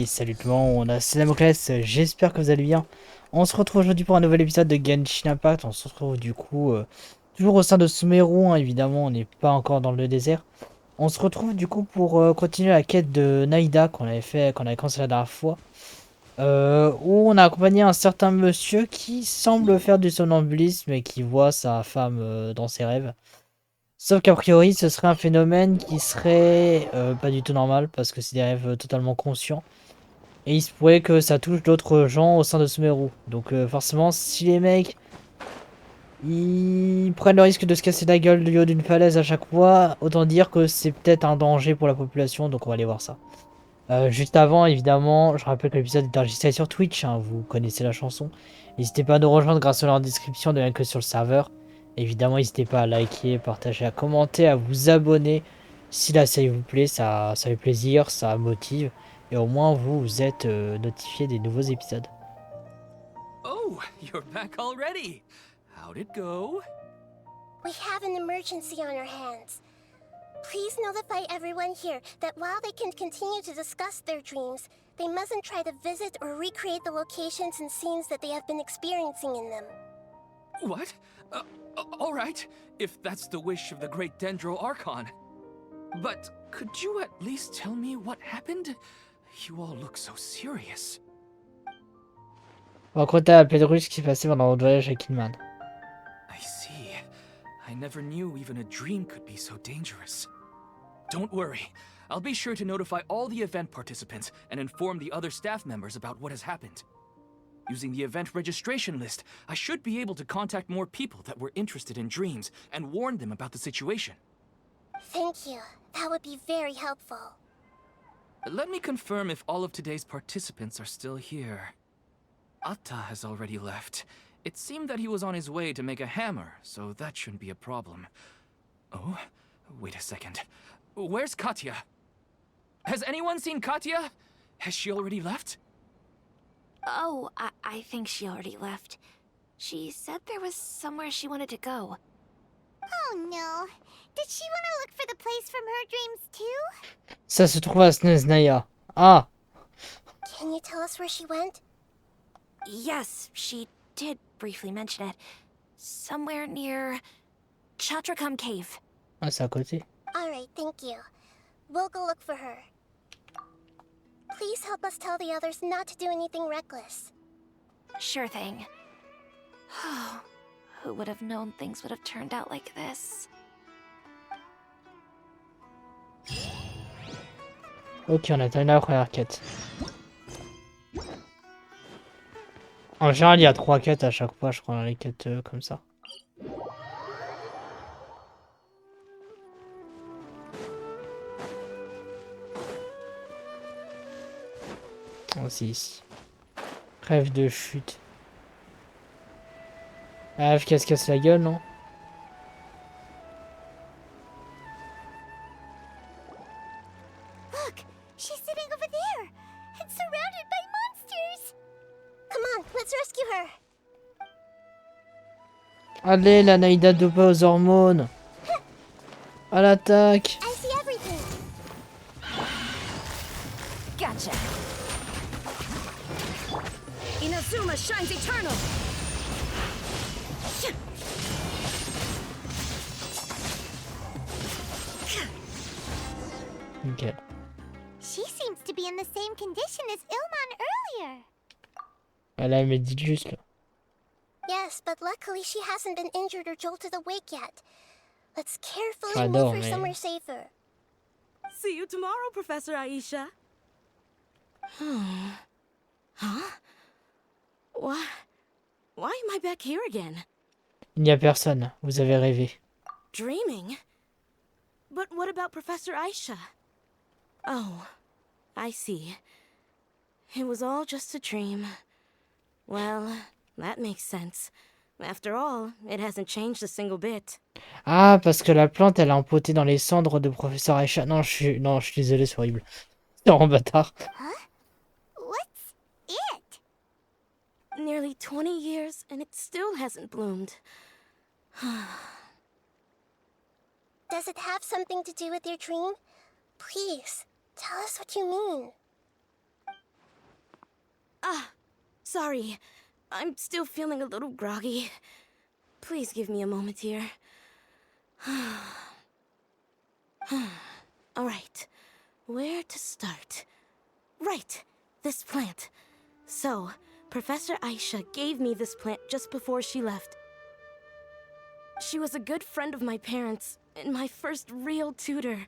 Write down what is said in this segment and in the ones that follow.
Et salut tout le monde, c'est Damoclès, j'espère que vous allez bien. On se retrouve aujourd'hui pour un nouvel épisode de Genshin Impact. On se retrouve du coup toujours au sein de Sumeru, hein, évidemment, on n'est pas encore dans le désert. On se retrouve du coup pour continuer la quête de Naïda qu'on avait commencé la dernière fois. Où on a accompagné un certain monsieur qui semble faire du somnambulisme et qui voit sa femme dans ses rêves. Sauf qu'a priori, ce serait un phénomène qui serait pas du tout normal parce que c'est des rêves totalement conscients. Et il se pourrait que ça touche d'autres gens au sein de Sumeru. Donc forcément, si les mecs ils prennent le risque de se casser la gueule du haut d'une falaise à chaque fois, autant dire que c'est peut-être un danger pour la population. Donc on va aller voir ça. Juste avant, évidemment, je rappelle que l'épisode est enregistré sur Twitch, hein, vous connaissez la chanson. N'hésitez pas à nous rejoindre grâce à leur description de lien que sur le serveur. Évidemment, n'hésitez pas à liker, partager, à commenter, à vous abonner. Si la série vous plaît, ça fait plaisir, ça motive. Et au moins, vous êtes notifié des nouveaux épisodes. Oh, you're back already. How'd it go? We have an emergency on our hands. Please notify everyone here that while they can continue to discuss their dreams, they mustn't try to visit or recreate the locations and scenes that they have been experiencing in them. What? All right, if that's the wish of the great Dendro Archon. But could you at least tell me what happened? You all look so serious. On va raconter à Pedro ce qui s'est passé pendant notre voyage avec Ilman. I see. I never knew even a dream could be so dangerous. Don't worry. I'll be sure to notify all the event participants and inform the other staff members about what has happened. Using the event registration list, I should be able to contact more people that were interested in dreams and warn them about the situation. Thank you. That would be very helpful. Let me confirm if all of today's participants are still here. Atta has already left. It seemed that he was on his way to make a hammer, so that shouldn't be a problem. Oh, wait a second. Where's Katya? Has anyone seen Katya? Has she already left? Oh, I think she already left. She said there was somewhere she wanted to go. Oh no. Did she want to look for the place from her dreams too? Ça se trouve à Sneznaya. Ah! Can you tell us where she went? Yes, she did briefly mention it. Somewhere near Chatracum Cave. Ah, c'est à côté. Alright, thank you. We'll go look for her. Please help us tell the others not to do anything reckless. Sure thing. Who would have known things would have turned out like this? Ok, on a terminé la première quête. En général, il y a 3 quêtes à chaque fois, je crois, dans les quêtes comme ça. Oh, c'est ici. Rêve de chute. Rêve qui se casse la gueule, non? Look, she's sitting over there and surrounded by monsters. Come on, let's rescue her. Allez, la Naïda dopée aux hormones. À l'attaque. I see everything. Gotcha. Inazuma shines eternal. Nickel. She seems to be in the same condition as Ilman earlier. Elle a médite juste là. Yes, but luckily she hasn't been injured or jolted awake yet. Let's carefully J'adore, move her mais- somewhere safer. See you tomorrow, Professor Aisha. Huh? Why am I back here again? Il n'y a personne, vous avez rêvé. Dreaming? But what about Professor Aisha? Oh, I see. It was all just a dream. Well, that makes sense. After all, it hasn't changed a single bit. Ah, parce que la plante, elle a empoté dans les cendres de professeur Aisha. Non, je suis désolé, c'est horrible. C'est en bâtard. Huh? What's it? Nearly 20 years, and it still hasn't bloomed. Does it have something to do with your dream? Please, tell us what you mean. sorry. I'm still feeling a little groggy. Please give me a moment here. Alright, where to start? Right, this plant. So, Professor Aisha gave me this plant just before she left. She was a good friend of my parents, and my first real tutor.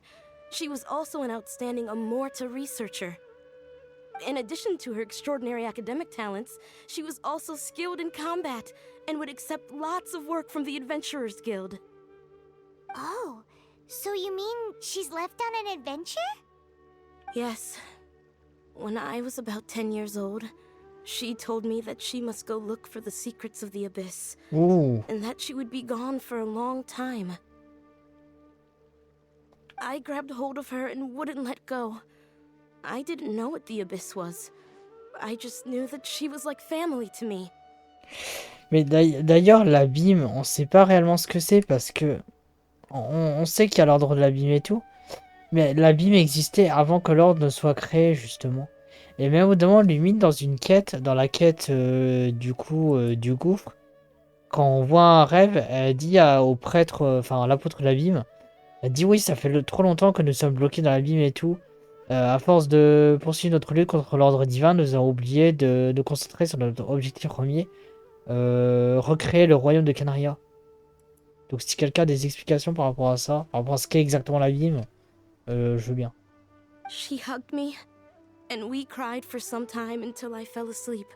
She was also an outstanding Amorta researcher. In addition to her extraordinary academic talents, she was also skilled in combat, and would accept lots of work from the Adventurers Guild. Oh, so you mean she's left on an adventure? Yes. When I was about 10 years old, she told me that she must go look for the secrets of the Abyss, Ouh. and that she would be gone for a long time. I grabbed hold of her and wouldn't let go. I didn't know what the Abyss was. I just knew that she was like family to me. Mais d'ailleurs, l'abîme, on sait pas réellement ce que c'est parce que on sait qu'il y a l'ordre de l'abîme et tout, mais l'abîme existait avant que l'ordre ne soit créé justement. Et même au moment Lumine dans une quête, dans la quête du gouffre, quand on voit un rêve, elle dit au prêtre, enfin à l'apôtre de l'abîme, elle dit oui, ça fait trop longtemps que nous sommes bloqués dans l'abîme et tout. À force de poursuivre notre lutte contre l'ordre divin, nous avons oublié de nous concentrer sur notre objectif premier, recréer le royaume de Canaria. Donc si quelqu'un a des explications par rapport à ça, par rapport à ce qu'est exactement l'abîme, je veux bien. She hugged me, and we cried for some time until I fell asleep.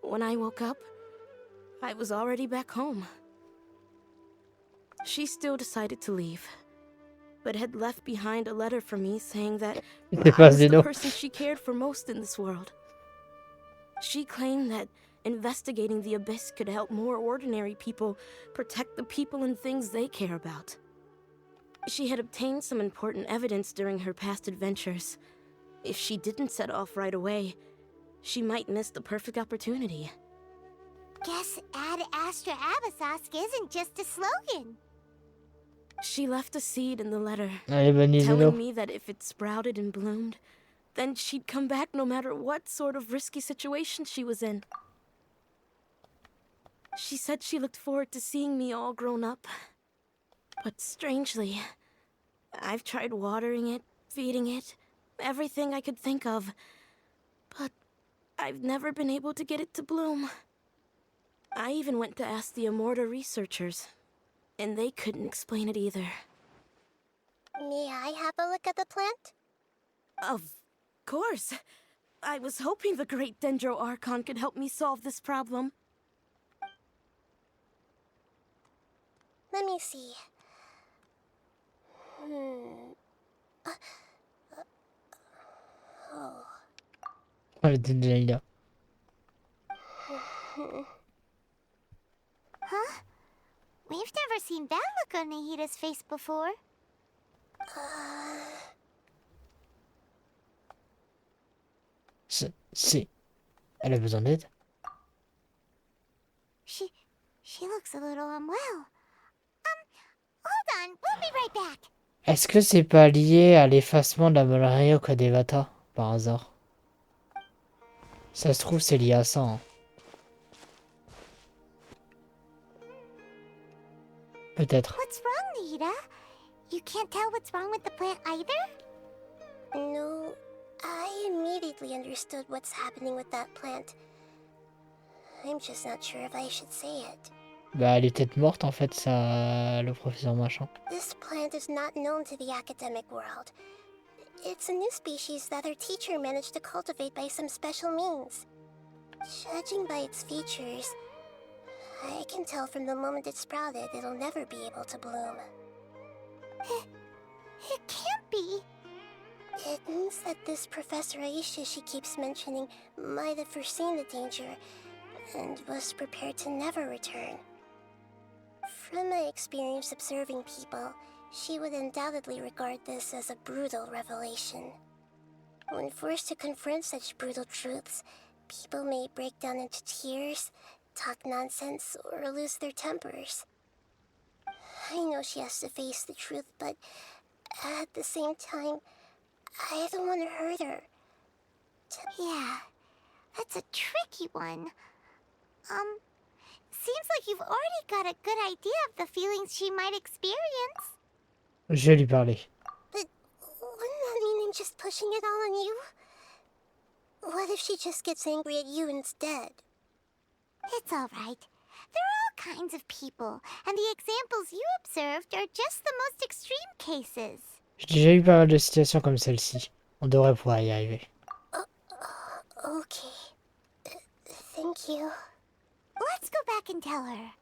When I woke up, I was already back home. She still decided to leave, but had left behind a letter for me saying that C'est I pas was the Zeno. person she cared for most in this world. She claimed that investigating the Abyss could help more ordinary people protect the people and things they care about. She had obtained some important evidence during her past adventures. If she didn't set off right away, she might miss the perfect opportunity. Guess Ad Astra Abyssosque isn't just a slogan. She left a seed in the letter, Allez, bonne Zeno. telling me that if it sprouted and bloomed, then she'd come back no matter what sort of risky situation she was in. She said she looked forward to seeing me all grown up. But strangely, I've tried watering it, feeding it, everything I could think of. But I've never been able to get it to bloom. I even went to ask the Amorta researchers, and they couldn't explain it either. May I have a look at the plant? Of course. I was hoping the great Dendro Archon could help me solve this problem. Let me see. Oh. Elle était déjà là. Huh? We've never seen that look on Nahida's face before. C'est... Elle a besoin d'aide? She looks a little unwell. Hold on, we'll be right back. Est-ce que c'est pas lié à l'effacement de la malaria au Kadevata, par hasard? Ça se trouve, c'est lié à ça, hein. Peut-être. What's wrong, Nahida? You can't tell what's wrong with the plant either? No, I immediately understood what's happening with that plant. I'm just not sure if I should say it. Bah, elle est peut-être morte, en fait, ça... le professeur machin. This plant is not known to the academic world. It's a new species that her teacher managed to cultivate by some special means. Judging by its features, I can tell from the moment it sprouted it'll never be able to bloom. It can't be. It means that this Professor Aisha she keeps mentioning might have foreseen the danger and was prepared to never return. From my experience observing people, she would undoubtedly regard this as a brutal revelation. When forced to confront such brutal truths, people may break down into tears, talk nonsense, or lose their tempers. I know she has to face the truth, but at the same time, I don't want to hurt her. Yeah, That's a tricky one. Seems like you've already got a good idea of the feelings she might experience. Je vais lui parler. But wouldn't that mean I'm just pushing it all on you? What if she just gets angry at you instead? It's all right. There are all kinds of people, and the examples you observed are just the most extreme cases. J'ai déjà eu pas mal de situations comme celle-ci. On devrait pouvoir y arriver. Okay. Thank you. Let's go back and tell her.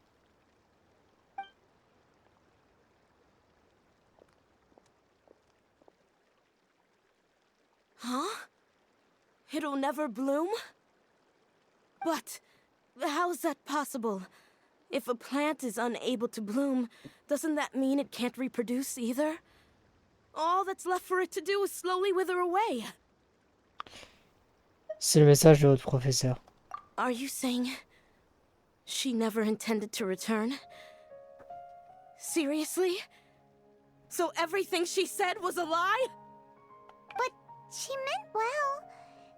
Huh? It'll never bloom? But how's that possible? If a plant is unable to bloom, doesn't that mean it can't reproduce either? All that's left for it to do is slowly wither away. C'est le message de votre professeur. Are you saying she never intended to return? Seriously? So everything she said was a lie? But she meant well.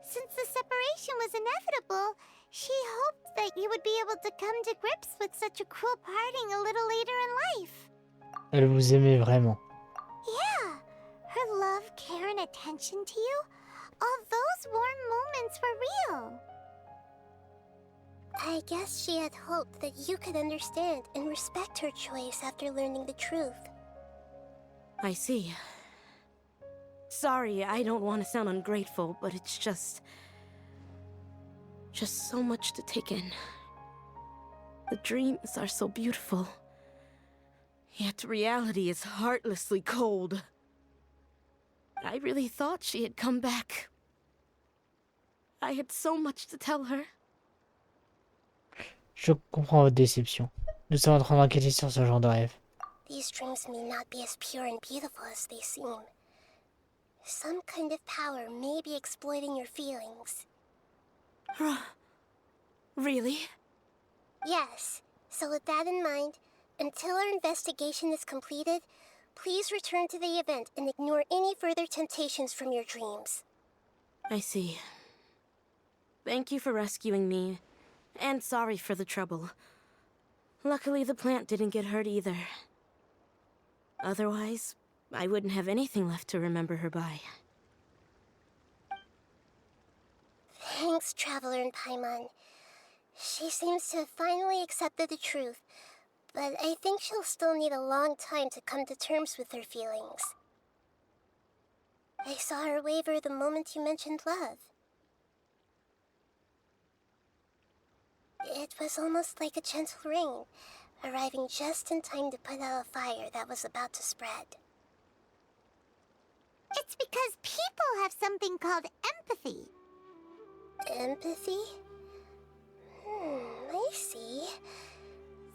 Since the separation was inevitable, she hoped that you would be able to come to grips with such a cruel parting a little later in life. Elle vous aimait vraiment. Yeah, her love, care, and attention to you, all those warm moments were real. I guess she had hoped that you could understand and respect her choice after learning the truth. I see. Sorry, I don't want to sound ungrateful, but it's just so much to take in. The dreams are so beautiful, yet reality is heartlessly cold. I really thought she had come back. I had so much to tell her. Je comprends votre déception. Nous sommes en train d'enquêter sur ce genre de rêve. These dreams may not be as pure and beautiful as they seem. Some kind of power may be exploiting your feelings. Really? Yes. So with that in mind, until our investigation is completed, please return to the event and ignore any further temptations from your dreams. I see. Thank you for rescuing me, and sorry for the trouble. Luckily, the plant didn't get hurt either. Otherwise, I wouldn't have anything left to remember her by. Thanks, Traveler and Paimon. She seems to have finally accepted the truth, but I think she'll still need a long time to come to terms with her feelings. I saw her waver the moment you mentioned love. It was almost like a gentle rain, arriving just in time to put out a fire that was about to spread. It's because people have something called empathy. Empathy? I see.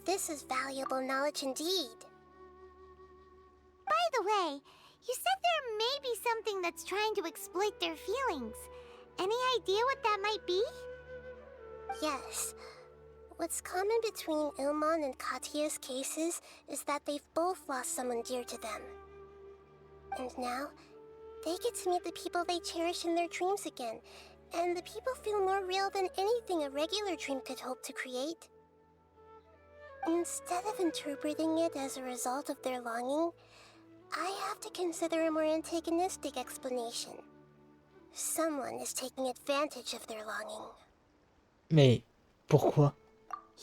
This is valuable knowledge indeed. By the way, you said there may be something that's trying to exploit their feelings. Any idea what that might be? Yes. What's common between Ilmon and Katya's cases is that they've both lost someone dear to them. And now, they get to meet the people they cherish in their dreams again, and the people feel more real than anything a regular dream could hope to create. Instead of interpreting it as a result of their longing, I have to consider a more antagonistic explanation. Someone is taking advantage of their longing. Mais pourquoi?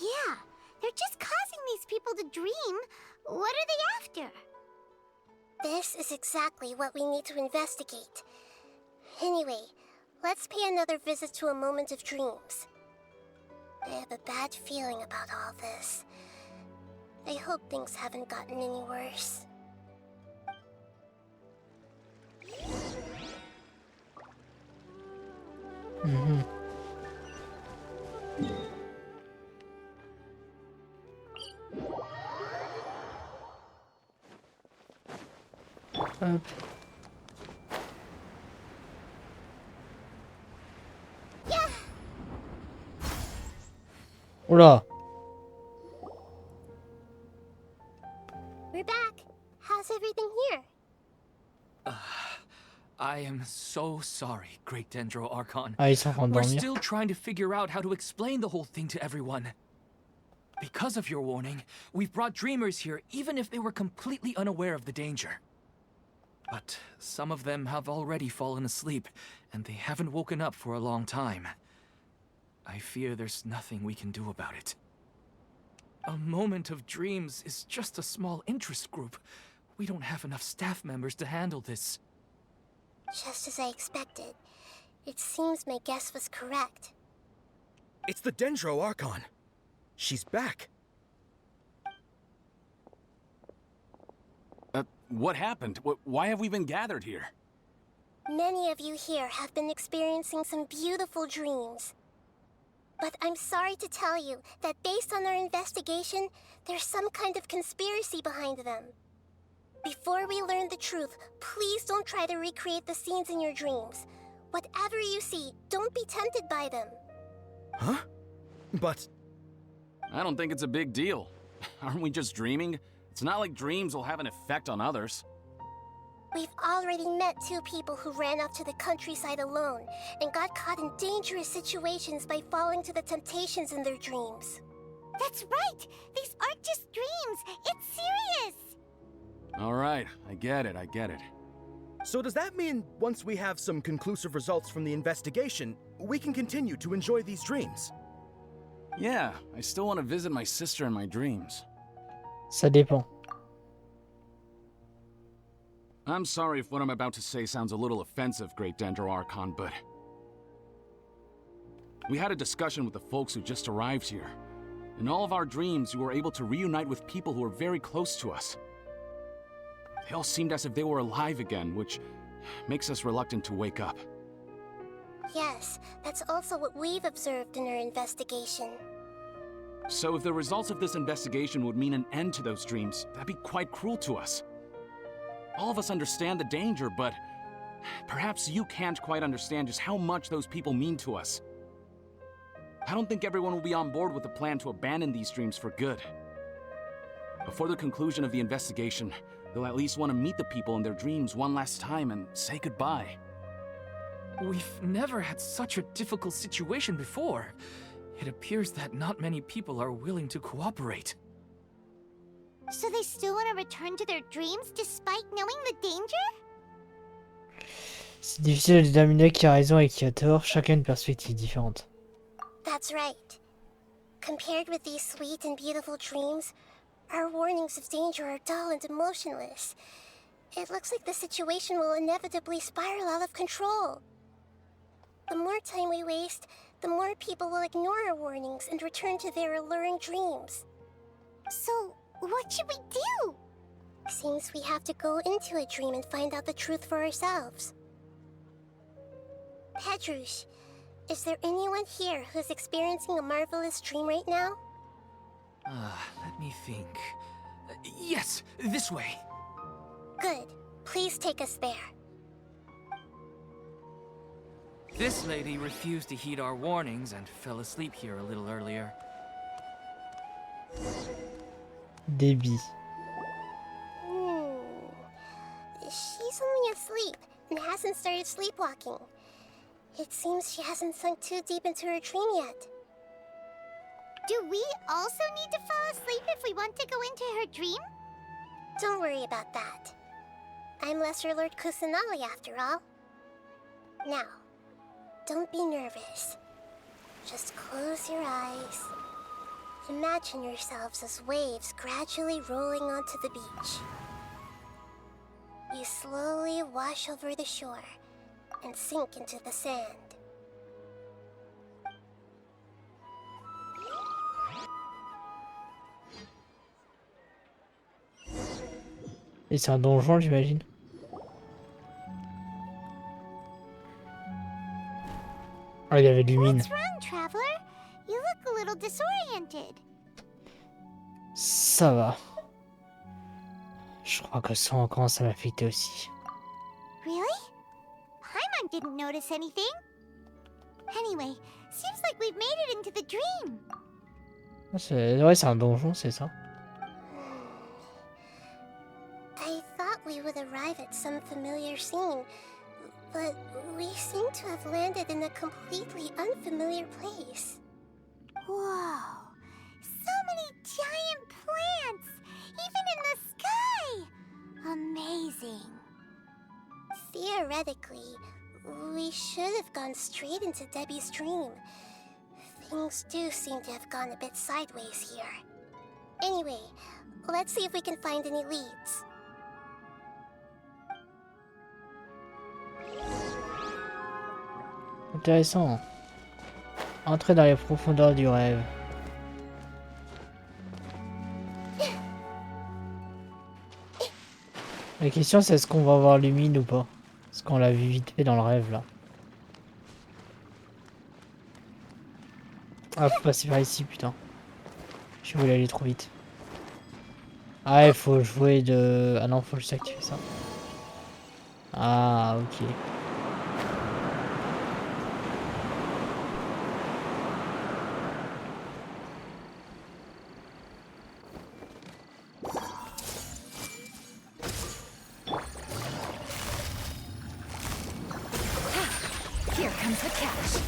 Yeah, they're just causing these people to dream. What are they after? This is exactly what we need to investigate. Anyway, let's pay another visit to a moment of dreams. I have a bad feeling about all this. I hope things haven't gotten any worse. Hop. Oula! We're back. How's everything here? I am so so sorry, Great Dendro Archon. Ah, ils sont en train de We're dormir. still trying to figure out how to explain the whole thing to everyone. Because of your warning, we've brought dreamers here even if they were completely unaware of the danger. But some of them have already fallen asleep, and they haven't woken up for a long time. I fear there's nothing we can do about it. A moment of dreams is just a small interest group. We don't have enough staff members to handle this. Just as I expected. It seems my guess was correct. It's the Dendro Archon. She's back. What happened? Why have we been gathered here? Many of you here have been experiencing some beautiful dreams. But I'm sorry to tell you that based on our investigation, there's some kind of conspiracy behind them. Before we learn the truth, please don't try to recreate the scenes in your dreams. Whatever you see, don't be tempted by them. Huh? But... I don't think it's a big deal. Aren't we just dreaming? It's not like dreams will have an effect on others. We've already met 2 people who ran off to the countryside alone and got caught in dangerous situations by falling to the temptations in their dreams. That's right! These aren't just dreams! It's serious! Alright, I get it. so does that mean once we have some conclusive results from the investigation, we can continue to enjoy these dreams? Yeah, I still want to visit my sister in my dreams. Ça dépend. I'm sorry if what I'm about to say sounds a little offensive, Great Dendro Archon, but... We had a discussion with the folks who just arrived here. In all of our dreams, we were able to reunite with people who were very close to us. They all seemed as if they were alive again, which makes us reluctant to wake up. Yes, that's also what we've observed in our investigation. So if the results of this investigation would mean an end to those dreams, that'd be quite cruel to us. All of us understand the danger, but perhaps you can't quite understand just how much those people mean to us. I don't think everyone will be on board with the plan to abandon these dreams for good. Before the conclusion of the investigation, they'll at least want to meet the people in their dreams one last time and say goodbye. We've never had such a difficult situation before. It appears that not many people are willing to cooperate. So they still want to return to their dreams despite knowing the danger? C'est difficile de déterminer qui a raison et qui a tort, chacun a une perspective différente. That's right. Compared with these sweet and beautiful dreams, our warnings of danger are dull and emotionless. It looks like the situation will inevitably spiral out of control. The more time we waste, the more people will ignore our warnings and return to their alluring dreams. So, what should we do? Seems we have to go into a dream and find out the truth for ourselves. Pedrush, is there anyone here who's experiencing a marvelous dream right now? Let me think. Yes, this way. Good. Please take us there. This lady refused to heed our warnings and fell asleep here a little earlier. Débit. She's only asleep and hasn't started sleepwalking. It seems she hasn't sunk too deep into her dream yet. Do we also need to fall asleep if we want to go into her dream? Don't worry about that. I'm Lesser Lord Kusanali after all. Now, don't be nervous. Just close your eyes. Imagine yourselves as waves gradually rolling onto the beach. You slowly wash over the shore and sink into the sand. Et c'est un donjon, j'imagine. Ah, il y avait Lumine. What's wrong, traveler? You look a little disoriented. Ça va. Je crois que ça commence à m'affecter aussi. Really? Paimon didn't notice anything. Anyway, seems like we've made it into the dream. Ouais, c'est un donjon, c'est ça. I thought we would arrive at some familiar scene, But we seem to have landed in a completely unfamiliar place. Whoa! So many giant plants! Even in the sky! Amazing. Theoretically, we should have gone straight into Debbie's dream. Things do seem to have gone a bit sideways here. Anyway, let's see if we can find any leads. Intéressant. Entrer dans les profondeurs du rêve. La question c'est est-ce qu'on va voir Lumine ou pas? Parce qu'on l'a vu vite fait dans le rêve là. Ah, faut passer par ici, putain. Je voulais aller trop vite. Ah, il faut jouer de... Ah non, faut juste activer ça. Ah, ok. Here comes the catch.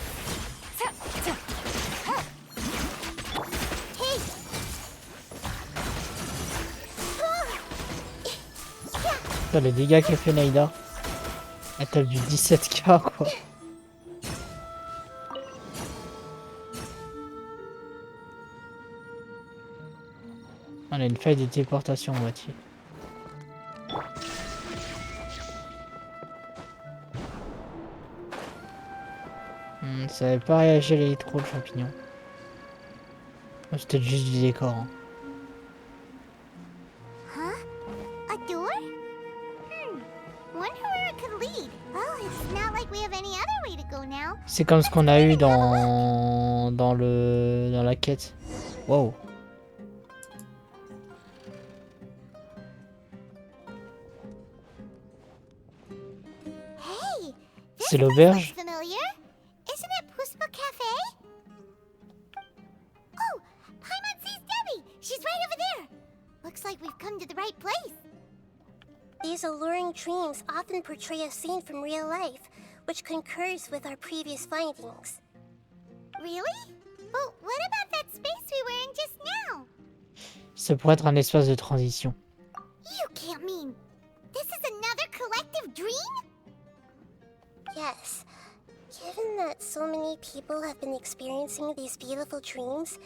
Putain, les dégâts qu'a fait Naïda. Elle tape du 17k quoi. On a une faille de téléportation moitié. Ça avait pas réagi à l'électro le champignon. C'était juste du décor. Hein. Huh? A door? Wonder where it could lead. Well, it's not like we have any other way to go now. C'est comme ce qu'on a eu dans la quête. Wow. Hey, C'est l'auberge. familiar. Isn't it Puspa Cafe? Oh, Paimon sees Debbie. She's right over there. Looks like we've come to the right place. These alluring dreams often portray a scene from real life, which concurs with our previous findings. Really? But what about that space we were in just now? Ça pourrait être un espace de transition. You can't mean this is another collective dream? Yes. Given that so many people have been experiencing these beautiful dreams,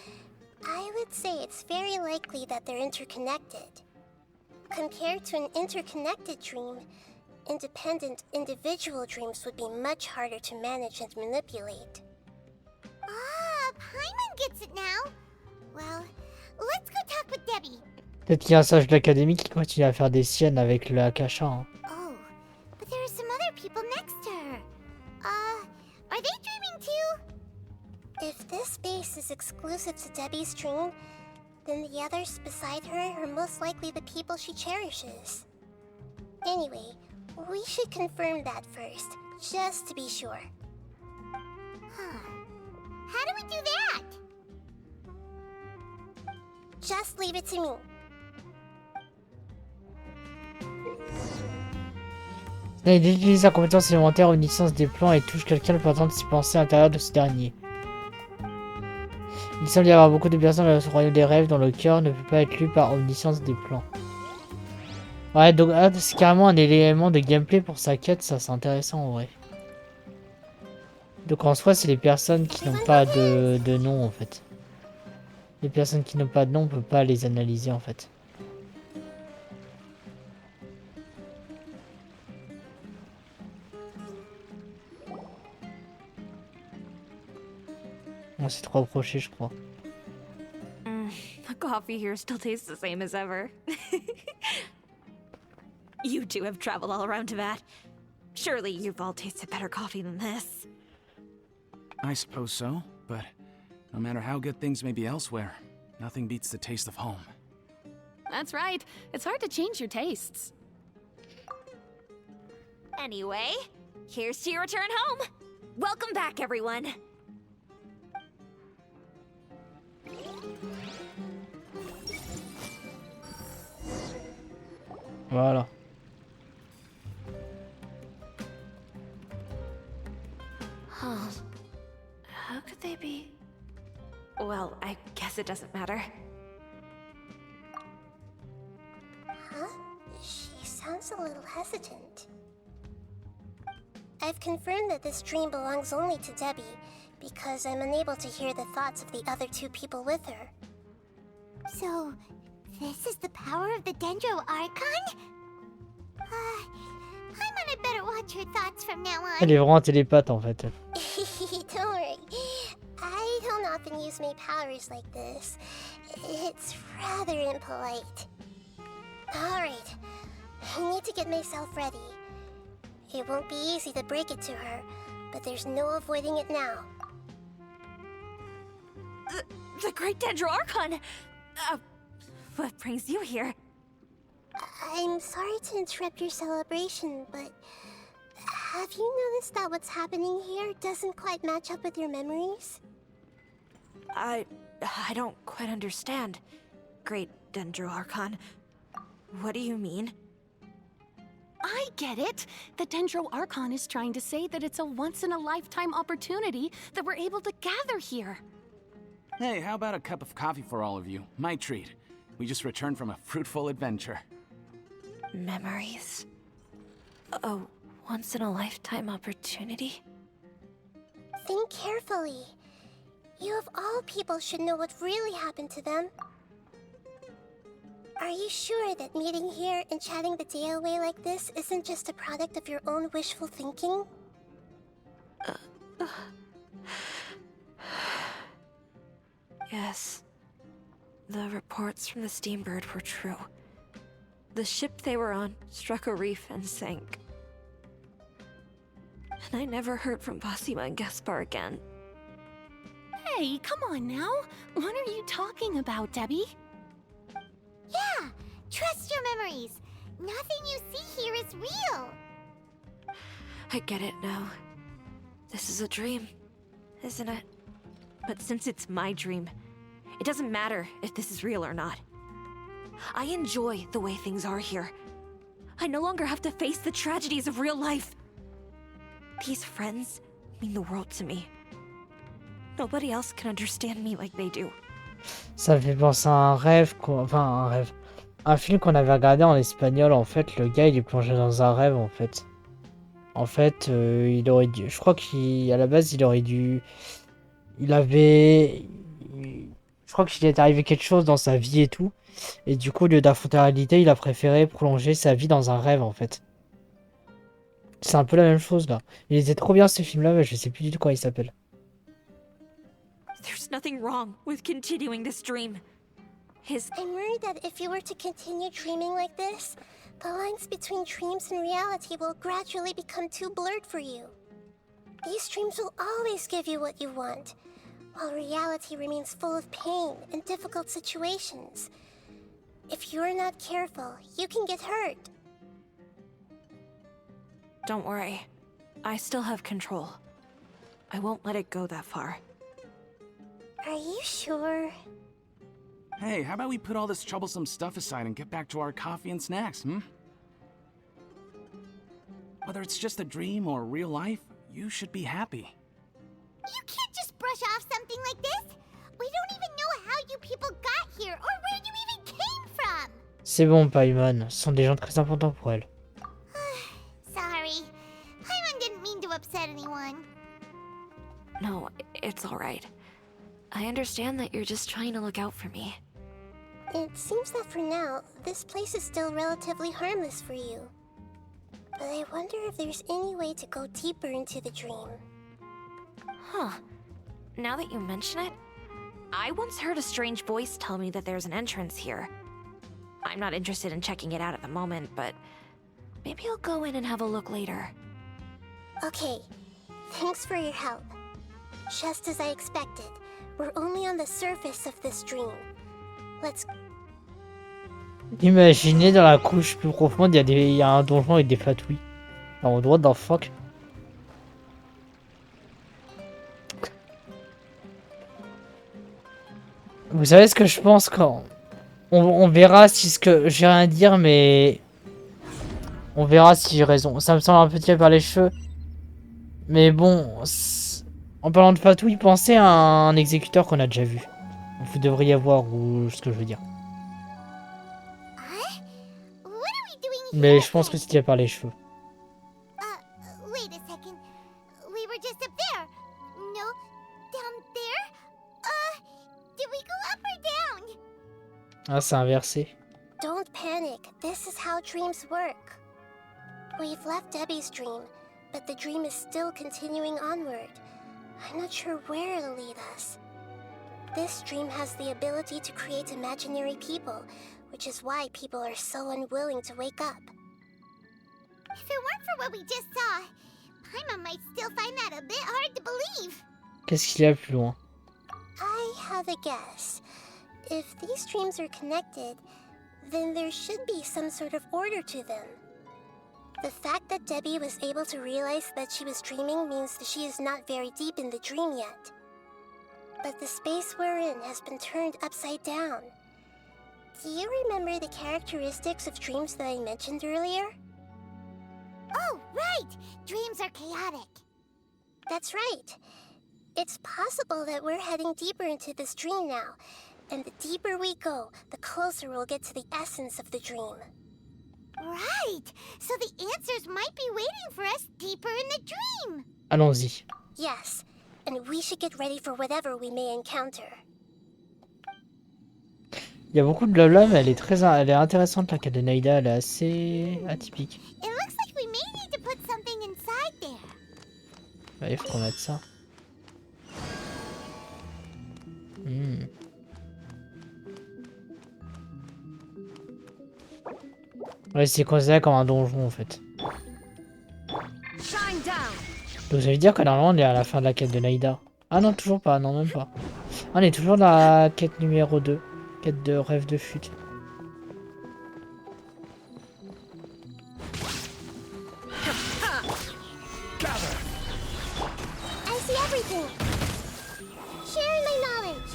I would say it's very likely that they're interconnected. Compared to an interconnected dream, independent individual dreams would be much harder to manage and manipulate. Ah, Paimon gets it now. Well, let's go talk with Debbie. Peut-être qu'il y a un sage de l'académie qui continue à faire des siennes avec le Akasha. Hein. Oh, but there are some other people next to her. Are they dreaming too? If this space is exclusive to Debbie's dream, then the others beside her are most likely the people she cherishes. Anyway, we should confirm that first, just to be sure. Huh. How do we do that? Just leave it to me. Là, il utilise sa compétence élémentaire omniscience des plans et touche quelqu'un pendant s'y penser à l'intérieur de ce dernier. Il semble y avoir beaucoup de personnes dans ce royaume des rêves dont le cœur ne peut pas être lu par omniscience des plans. Ouais, donc c'est carrément un élément de gameplay pour sa quête, ça c'est intéressant en vrai. Donc en soi, c'est les personnes qui n'ont pas de nom en fait. Les personnes qui n'ont pas de nom, on peut pas les analyser en fait. On s'est trop approché, je crois. The coffee here still tastes the same as ever. You two have traveled all around Teyvat. Surely you've all tasted better coffee than this. I suppose so, but no matter how good things may be elsewhere, nothing beats the taste of home. That's right. It's hard to change your tastes. Anyway, here's to your return home. Welcome back, everyone. Voilà. could they be? Well, I guess it doesn't matter. Huh? She sounds a little hesitant. I've confirmed that this dream belongs only to Debbie, because I'm unable to hear the thoughts of the other two people with her. So, this is the power of the Dendro Archon? Paimon had better watch her thoughts from now on. Elle est vraiment télépathe en fait. Don't worry. I don't often use my powers like this. It's rather impolite. Alright. I need to get myself ready. It won't be easy to break it to her, but there's no avoiding it now. The Great Dendro Archon! What brings you here? I'm sorry to interrupt your celebration, but have you noticed that what's happening here doesn't quite match up with your memories? I don't quite understand. Great Dendro Archon. What do you mean? I get it. The Dendro Archon is trying to say that it's a once-in-a-lifetime opportunity that we're able to gather here. Hey, how about a cup of coffee for all of you? My treat. We just returned from a fruitful adventure. Memories. A once-in-a-lifetime opportunity? Think carefully. You of all people should know what really happened to them. Are you sure that meeting here and chatting the day away like this isn't just a product of your own wishful thinking? Yes. The reports from the Steambird were true. The ship they were on struck a reef and sank. And I never heard from Basima and Gaspar again. Hey, come on now. What are you talking about, Debbie? Yeah, trust your memories. Nothing you see here is real. I get it now. This is a dream, isn't it? But since it's my dream, it doesn't matter if this is real or not. I enjoy the way things are here. I no longer have to face the tragedies of real life. These friends mean the world to me. Nobody else can understand me like they do. Ça me fait penser à un rêve, enfin un rêve. Un film qu'on avait regardé en espagnol, en fait, le gars il est plongé dans un rêve en fait. En fait, il aurait dû. Je crois qu'à la base, il aurait dû. Il avait. Je crois qu'il est arrivé quelque chose dans sa vie et tout. Et du coup, au lieu d'affronter la réalité, il a préféré prolonger sa vie dans un rêve en fait. C'est un peu la même chose là. Il était trop bien ce film-là, mais je sais plus du tout comment il s'appelle. There's nothing wrong with continuing this dream. I'm worried that if you were to continue dreaming like this, the lines between dreams and reality will gradually become too blurred for you. These dreams will always give you what you want, while reality remains full of pain and difficult situations. If you're not careful, you can get hurt. Don't worry. I still have control. I won't let it go that far. Are you sure? Hey, how about we put all this troublesome stuff aside and get back to our coffee and snacks, hmm? Whether it's just a dream or real life, you should be happy. You can't just brush off something like this. We don't even know how you people got here or where you even came from. C'est bon, Paimon. Ce sont des gens très importants pour elle. Sorry. Paimon didn't mean to upset anyone. No, it's alright. I understand that you're just trying to look out for me. It seems that for now, this place is still relatively harmless for you. But I wonder if there's any way to go deeper into the dream. Huh. Now that you mention it, I once heard a strange voice tell me that there's an entrance here. I'm not interested in checking it out at the moment, but maybe I'll go in and have a look later. Okay, thanks for your help. Just as I expected, we're only on the surface of this dream. Let's... Imaginez dans la couche plus profonde, il y a un donjon avec des fatouilles. Alors, what the fuck? Vous savez ce que je pense quand... On verra si ce que... J'ai rien à dire, mais... On verra si j'ai raison. Ça me semble un peu tiré par les cheveux. Mais bon... En parlant de Fatouille, pensez à un exécuteur qu'on a déjà vu. Vous devriez voir où, ce que je veux dire. Huh? What are we doing here Mais je pense que again? c'était par les cheveux. Wait a second. We were just up there. No, down there? Did we go up or down? Ah, c'est inversé. Don't panic. This is how dreams work. We've left Debbie's dream, but the dream is still continuing onward. I'm not sure where it'll lead us. This dream has the ability to create imaginary people, which is why people are so unwilling to wake up. If it weren't for what we just saw, Paimon might still find that a bit hard to believe. Qu'est-ce qu'il y a plus loin? I have a guess. If these dreams are connected, then there should be some sort of order to them. The fact that Debbie was able to realize that she was dreaming means that she is not very deep in the dream yet. But the space we're in has been turned upside down. Do you remember the characteristics of dreams that I mentioned earlier? Oh, right! Dreams are chaotic. That's right. It's possible that we're heading deeper into this dream now, and the deeper we go, the closer we'll get to the essence of the dream. Right! So the answers might be waiting for us deeper in the dream! Allons-y. Yes, and we should get ready for whatever we may encounter. Il y a beaucoup de blabla, mais elle est intéressante la quête de Naïda, elle est assez atypique. It looks like we may need to put something inside there. Ouais, il faut qu'on mette ça. Ouais, c'est considéré comme un donjon en fait. Donc ça veut dire que normalement on est à la fin de la quête de Naïda. Ah non, toujours pas, non même pas. On est toujours dans la quête numéro 2. Quête de rêve de fut. I see everything. Sharing my knowledge.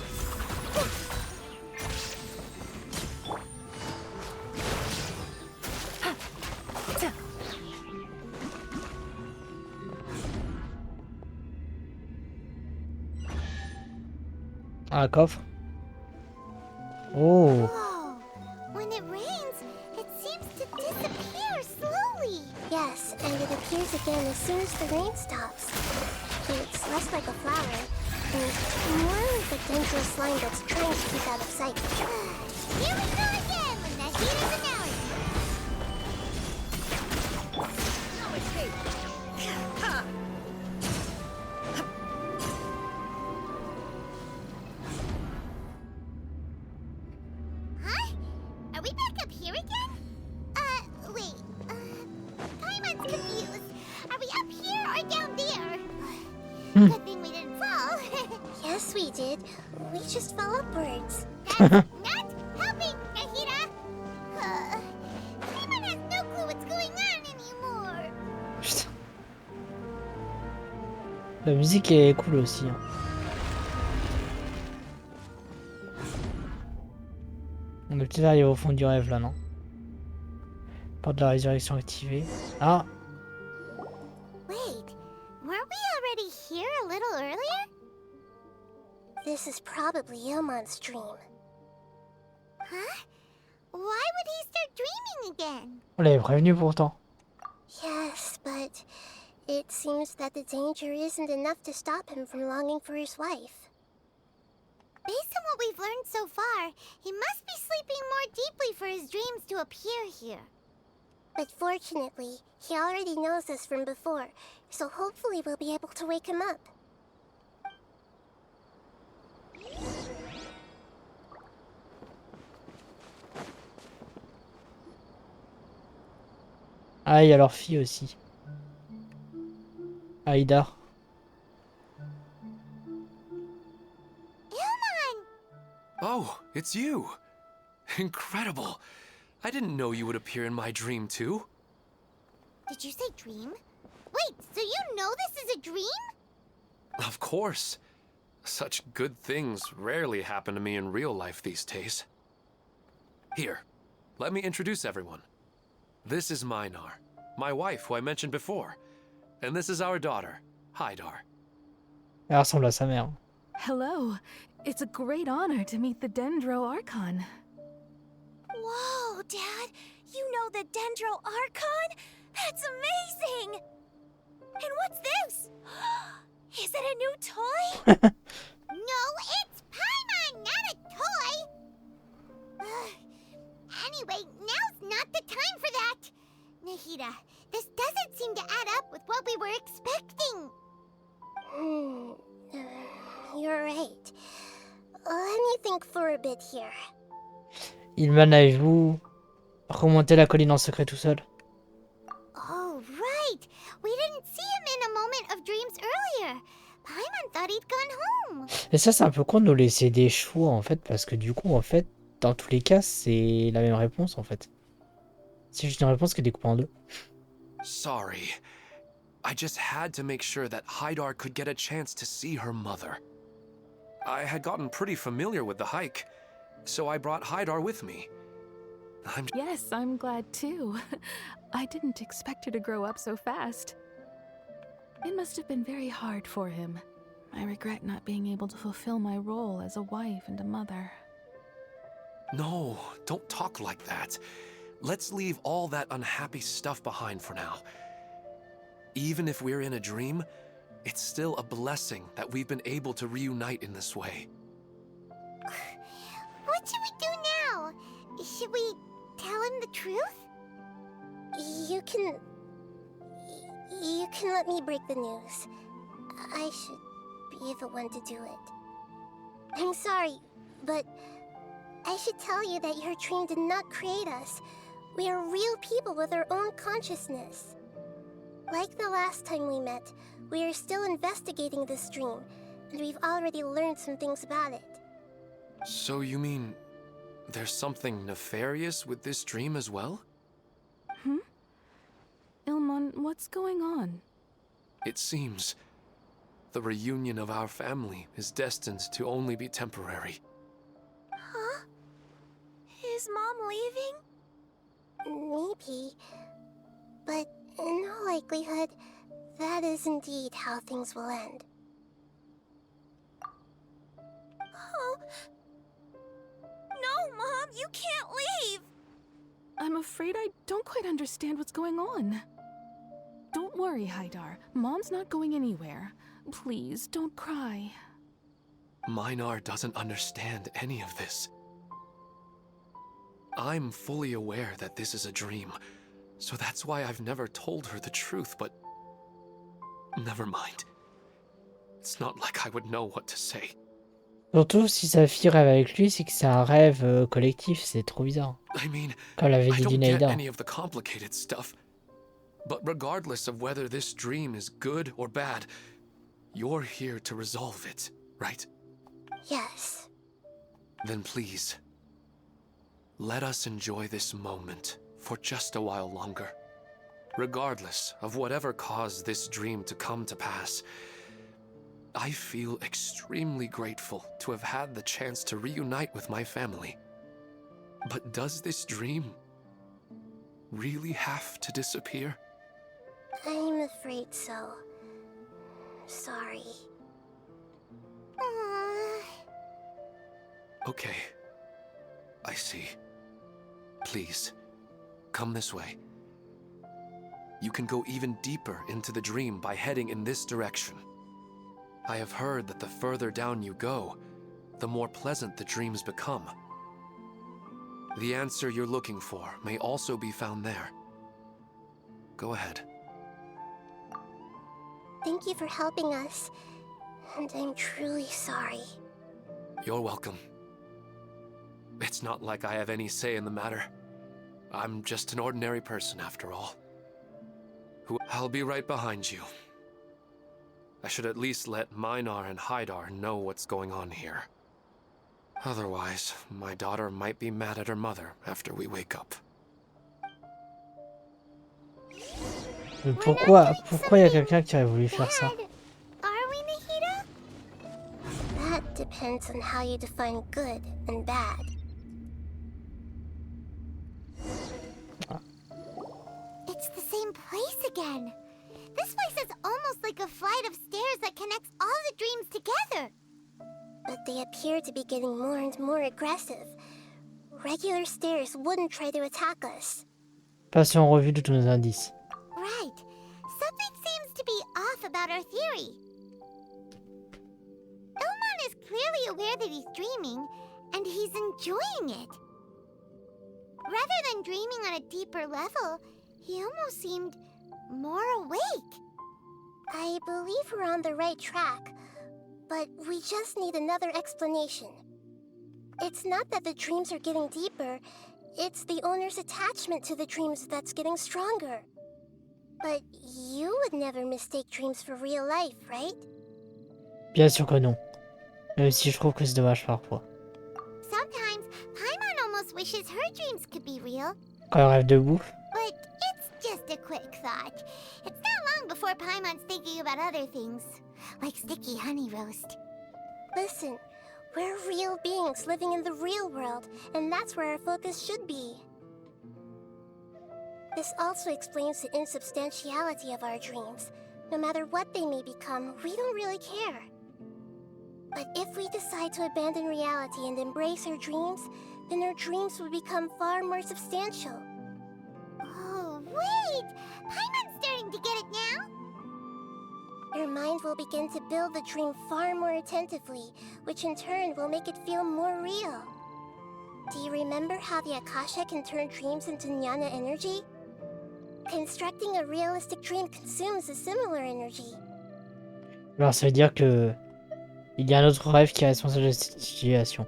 Ah, coffre. Oh. Whoa! When it rains, it seems to disappear slowly. Yes, and it appears again as soon as the rain stops. It's less like a flower, and more like a dangerous slime that's trying to keep out of sight. Here we go again when the heat is announced. Huh? Are we back up here again? Wait. Paimon's confused. Are we up here or down there? Good thing we didn't fall. Yes, we did. We just fell upwards. That's not helping, Nahida. Paimon has no clue what's going on anymore. Putain. La musique est cool aussi. Hein. On est peut-être arrivé au fond du rêve là, non? Porte de la résurrection activée. Ah! Wait, weren't we already here a little earlier? This is probably Ilmon's dream. Huh? Why would he start dreaming again? On l'avait prévenu pourtant. Yes, but it seems that the danger isn't enough to stop him from longing for his wife. Based on what we've learned so far, he must be sleeping more deeply for his dreams to appear here. But fortunately, he already knows this from before, so hopefully we'll be able to wake him up. Ah, il y a leur fille aussi. Aïda. Ilmon! Oh, it's you! Incredible! I didn't know you would appear in my dream too. Did you say dream? Wait, so you know this is a dream? Of course. Such good things rarely happen to me in real life these days. Here, let me introduce everyone. This is Minar, my wife who I mentioned before. And this is our daughter, Hydar. Elle ressemble à sa mère. Hello. It's a great honor to meet the Dendro Archon. Whoa, Dad! You know the Dendro Archon? That's amazing! And what's this? Is it a new toy? No, it's Paimon, not a toy! Anyway, now's not the time for that! Nahida, this doesn't seem to add up with what we were expecting. You're right. Let me think for a bit here. Ilman, avez-vous remonté la colline en secret tout seul? Oh, right! We didn't see him in a moment of dreams earlier. Paimon thought he'd gone home. Et ça, c'est un peu con de nous laisser des choix, en fait, parce que du coup, en fait, dans tous les cas, c'est la même réponse, en fait. C'est juste une réponse qui est découpée en deux. Sorry. I just had to make sure that Haidar could get a chance to see her mother. I had gotten pretty familiar with the hike, so I brought Haidar with me. Yes, I'm glad too. I didn't expect her to grow up so fast. It must have been very hard for him. I regret not being able to fulfill my role as a wife and a mother. No, don't talk like that. Let's leave all that unhappy stuff behind for now. Even if we're in a dream, it's still a blessing that we've been able to reunite in this way. What should we do now? Should we tell him the truth? You can let me break the news. I should be the one to do it. I'm sorry, but I should tell you that your dream did not create us. We are real people with our own consciousness. Like the last time we met, we are still investigating this dream, and we've already learned some things about it. So you mean there's something nefarious with this dream as well? Ilman, what's going on? It seems the reunion of our family is destined to only be temporary. Huh? Is Mom leaving? Maybe, but in all likelihood, that is indeed how things will end. Oh. No, Mom, you can't leave! I'm afraid I don't quite understand what's going on. Don't worry, Haidar. Mom's not going anywhere. Please, don't cry. Minar doesn't understand any of this. I'm fully aware that this is a dream, so that's why I've never told her the truth, but never mind. It's not like I would know what to say. Surtout si sa fille rêve avec lui, c'est que c'est un rêve collectif, c'est trop bizarre. I mean, Comme l'avait I dit don't get Dinaïda. any of the complicated stuff. But regardless of whether this dream is good or bad, you're here to resolve it, right? Yes. Then please, let us enjoy this moment for just a while longer. Regardless of whatever caused this dream to come to pass, I feel extremely grateful to have had the chance to reunite with my family. But does this dream really have to disappear? I'm afraid so. Sorry. Okay. I see. Please, come this way. You can go even deeper into the dream by heading in this direction. I have heard that the further down you go, the more pleasant the dreams become. The answer you're looking for may also be found there. Go ahead. Thank you for helping us, and I'm truly sorry. You're welcome. It's not like I have any say in the matter. I'm just an ordinary person after all. I'll be right behind you. I should at least let Minar and Haidar know what's going on here. Otherwise, my daughter might be mad at her mother after we wake up. Mais pourquoi il y a quelqu'un qui aurait voulu faire ça? Are we, Nahida? That depends on how you define good and bad. It's the same place again. This This place is almost like a flight of stairs that connects all the dreams together. But they appear to be getting more and more aggressive. Regular stairs wouldn't try to attack us. Passons en revue de tous nos indices. Right. Something seems to be off about our theory. Ilmon is clearly aware that he's dreaming, and he's enjoying it. Rather than dreaming on a deeper level, he almost seemed more awake. I believe we're on the right track, but we just need another explanation. It's not that the dreams are getting deeper, it's the owner's attachment to the dreams that's getting stronger. But you would never mistake dreams for real life, right? Bien sûr que non. Même si je trouve que c'est dommage parfois. Sometimes, Paimon almost wishes her dreams could be real. Quand elle rêve de bouffe. But it's just a quick thought. It's not long before Paimon's thinking about other things, like sticky honey roast. Listen, we're real beings living in the real world, and that's where our focus should be. This also explains the insubstantiality of our dreams. No matter what they may become, we don't really care. But if we decide to abandon reality and embrace our dreams, then our dreams will become far more substantial. Oh, wait! Paimon's starting to get it now? Your mind will begin to build the dream far more attentively, which in turn will make it feel more real. Do you remember how the Akasha can turn dreams into jnana energy? Constructing a realistic dream consumes a similar energy. Alors ça veut dire que il y a un autre rêve qui est responsable de cette situation.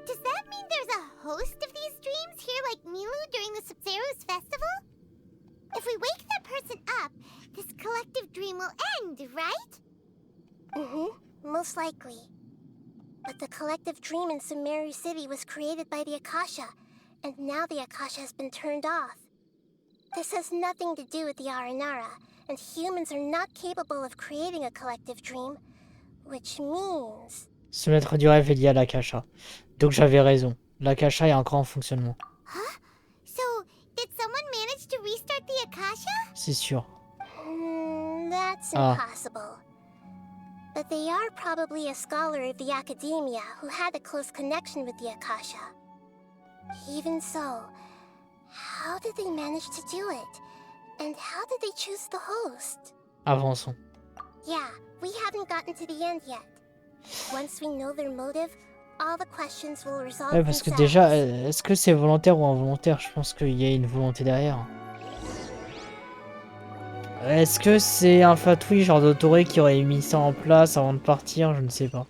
Does that mean there's a host of these dreams here like Milu during the Septero's festival? If we wake that person up, this collective dream will end, right? Most likely. But the collective dream in Sumeru City was created by the Akasha, and now the Akasha has been turned off. This has nothing to do with the Aranara, and humans are not capable of creating a collective dream, which means... Ce maître du rêve est lié à l'Akasha. Donc j'avais raison. L'Akasha est encore en fonctionnement. Huh? So, did someone manage to restart the Akasha? C'est sûr. That's impossible. But they are probably a scholar of the academia who had a close connection with the Akasha. Even so, how did they manage to do it? And how did they choose the host? Avançons. Yeah, we haven't gotten to the end yet. Once we know their motive, all the questions will resolve Ouais, parce que themselves. déjà, est-ce que c'est volontaire ou involontaire? Je pense qu'il y a une volonté derrière. Est-ce que c'est un fatouille genre d'Autoré qui aurait mis ça en place avant de partir? Je ne sais pas.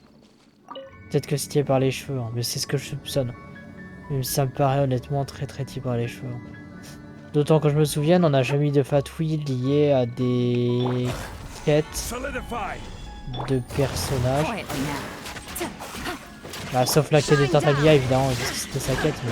Peut-être que c'était par les cheveux, hein, mais c'est ce que je soupçonne. Même si ça me paraît honnêtement très tiré par les cheveux. D'autant que je me souvienne, on n'a jamais eu de fatouille liée à des quêtes de personnages. Bah, sauf la quête de Tartaglia évidemment, parce que c'était sa quête, mais...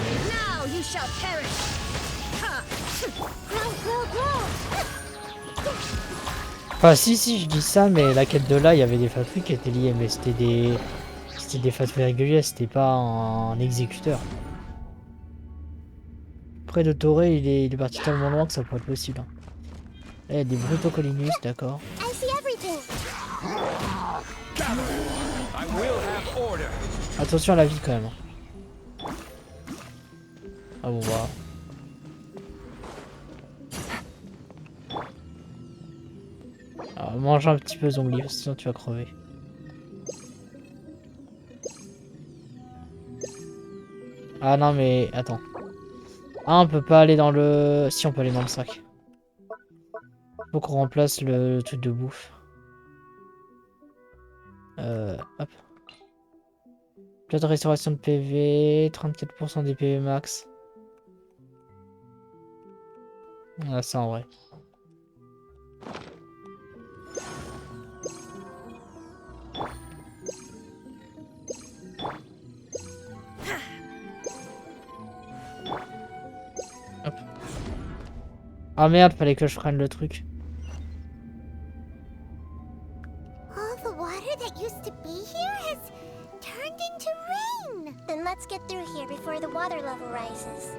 Enfin si, je dis ça, mais la quête de là, il y avait des fatouilles qui étaient liées, mais c'était des fatouilles régulières, c'était pas un exécuteur. Près de Toré, il est parti tellement loin que ça pourrait être possible. Hein. Là, il y a des Brutocolinus, d'accord. Attention à la vie quand même. Ah bon bah. Alors, mange un petit peu Zongli, sinon tu vas crever. Ah non mais attends. Ah on peut pas aller dans le... Si on peut aller dans le sac. Faut qu'on remplace le truc de bouffe. Hop. Plat de restauration de PV, 34% des PV max. Ah ça en vrai. Hop. Ah merde, fallait que je prenne le truc. All the water that used to be here has turned into rain. Then let's get through here before the water level rises.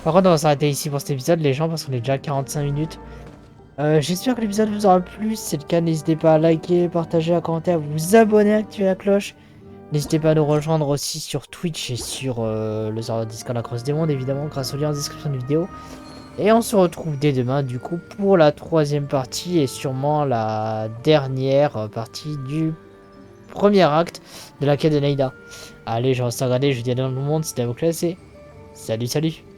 Par contre, on va s'arrêter ici pour cet épisode, les gens, parce qu'on est déjà à 45 minutes. J'espère que l'épisode vous aura plu. Si c'est le cas, n'hésitez pas à liker, partager, à commenter, à vous abonner, à activer la cloche. N'hésitez pas à nous rejoindre aussi sur Twitch et sur le serveur Discord Across des mondes, évidemment, grâce au lien en description de vidéo. Et on se retrouve dès demain, du coup, pour la 3e partie et sûrement la dernière partie du premier acte de la quête de Neida. Allez, je reste à regarder, je vous dis à dans le monde, c'était Damoclès et salut, salut!